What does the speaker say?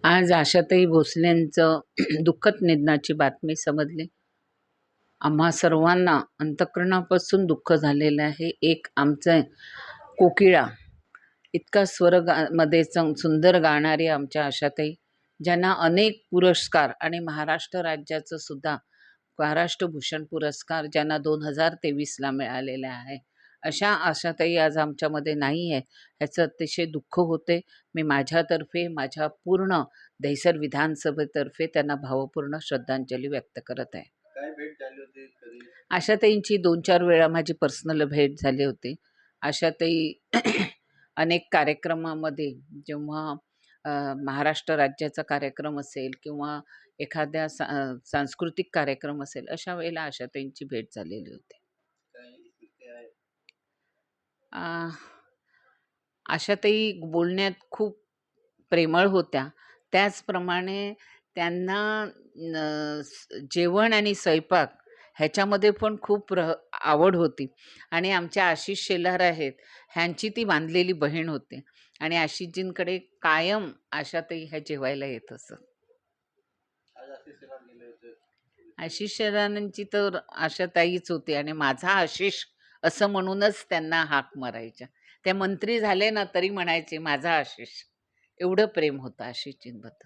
आज आशाताई भोसलेंचं दुःखद निधनाची बातमी समजली. आम्हा सर्वांना अंतःकरणापासून दुःख झालेलं आहे. एक आमचं कोकिळा, इतका मध्ये सुंदर गाणारी आमच्या आशाताई, ज्यांना अनेक पुरस्कार आणि महाराष्ट्र राज्याचं सुद्धा महाराष्ट्र भूषण पुरस्कार ज्यांना 2023ला मिळालेला आहे. अशा आशाताई आज आमच्यामध्ये नाही आहे, ह्याचं अतिशय दुःख होते. मी माझ्यातर्फे, माझ्या पूर्ण दहिसर विधानसभेतर्फे त्यांना भावपूर्ण श्रद्धांजली व्यक्त करत आहे. काय भेट झाली होती कधी? आशाताईंची 2-4 वेळा माझी पर्सनल भेट झाली होती. आशाताई अनेक कार्यक्रमामध्ये जेव्हा महाराष्ट्र राज्याचा कार्यक्रम असेल किंवा एखाद्या सांस्कृतिक कार्यक्रम असेल, अशा वेळेला आशाताईंची भेट झालेली होती. काही किस्से आहेत? अ, आशाताई बोलण्यात खूप प्रेमळ होत्या. त्याचप्रमाणे त्यांना जेवण आणि स्वयंपाक ह्याच्यामध्ये पण खूप आवड होती आणि आमच्या आशिष शेलार आहेत, ह्यांची ती बांधलेली बहीण होती आणि आशिषजींकडे कायम आशाताई ह्या जेवायला येत असत. आज आशिष शेलार गेले होते. आशिष शेलारांची तर आशाताईच होती आणि माझा आशिष असं म्हणूनच त्यांना हाक मारायच्या. त्या मंत्री झाले ना तरी म्हणायचे माझा आशिष. एवढं प्रेम होतं आशिषजींबद्दल.